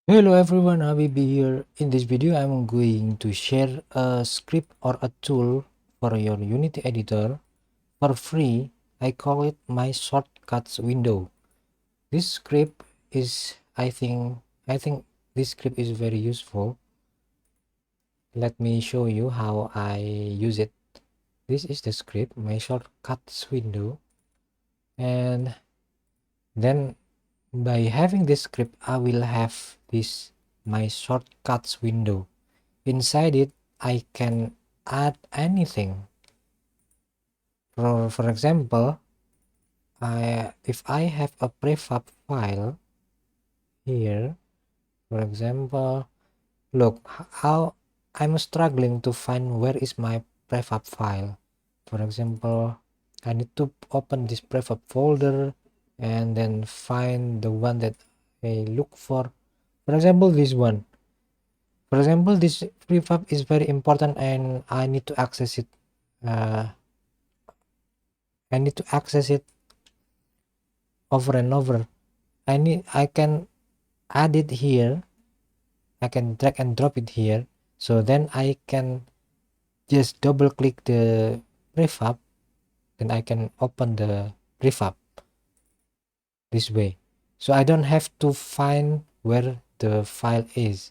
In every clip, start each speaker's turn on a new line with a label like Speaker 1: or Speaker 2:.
Speaker 1: Hello everyone, Habibi here. In this video, I'm going to share a script or a tool for your Unity editor for free. I call it my shortcuts window. This script is, I think this script is very useful. Let me show you how I use it. This is the script, my shortcuts window, and then by having this script, I will have this my shortcuts window. Inside it, I can add anything. For example, if I have a prefab file here, for example, look how I'm struggling to find where is my prefab file. For example, I need to open this prefab folder and then find the one that I look for. For example, this one. For example, this prefab is very important and I need to access it. I need to access it over and over. I can add it here. I can drag and drop it here. So then I can just double click the prefab. Then I can open the prefab this way. So I don't have to find where the file is.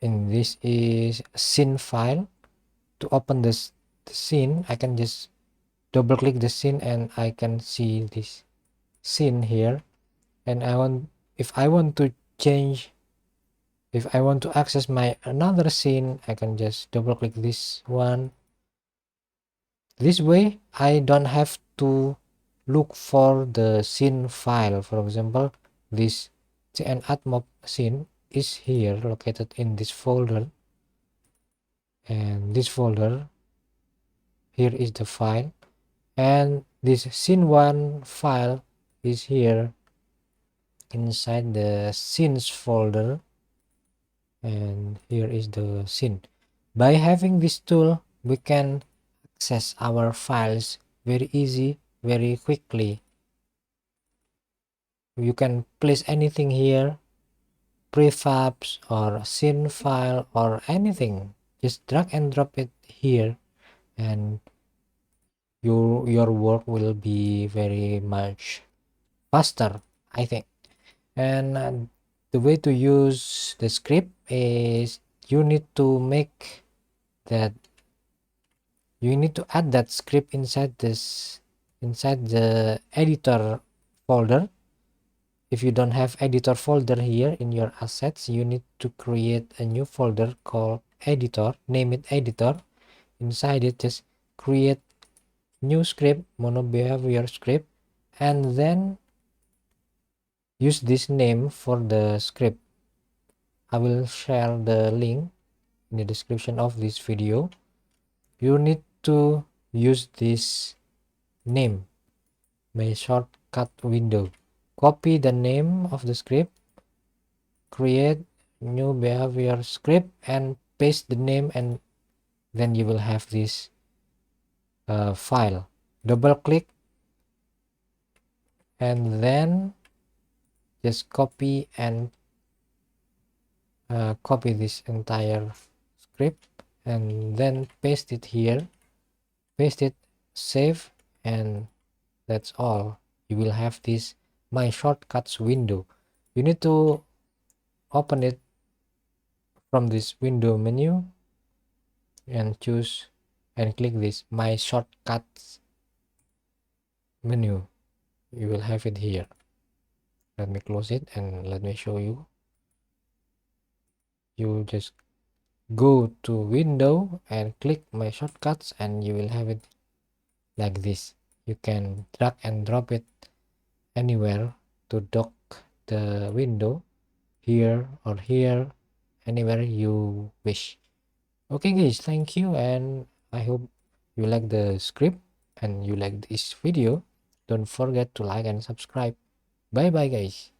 Speaker 1: And this is scene file. To open the scene, I can just double click the scene and I can see this scene here. And if I want to change, if I want to access my another scene, I can just double click this one. This way I don't have to look for the scene file. For example, this ThirteeNov scene is here, located in this folder, and this folder here is the file, and this scene1 file is here inside the scenes folder, and here is the scene. By having this tool, we can access our files very easy, very quickly. You can place anything here, prefabs or scene file or anything. Just drag and drop it here, and your work will be very much faster, I think. And the way to use the script is you need to make that you need to add that script inside the editor folder. If you don't have editor folder here in your assets, you need to create a new folder called editor, name it editor. Inside it, just create new script, mono behavior script, and then use this name for the script. I will share the link in the description of this video. You need to use this name, my shortcut window. Copy the name of the script, create new behavior script, and paste the name, and then you will have this file. Double click and then just copy and copy this entire script and then paste it here, paste it, save, and that's all. You will have this my shortcuts window. You need to open it from this window menu and choose and click this my shortcuts menu. You will have it here. Let me close it and let me show you. You just go to window and click my shortcuts and you will have it like this. You can drag and drop it anywhere to dock the window, here or here, anywhere you wish. Okay guys, thank you, and I hope you like the script and you like this video. Don't forget to like and subscribe. Bye bye guys.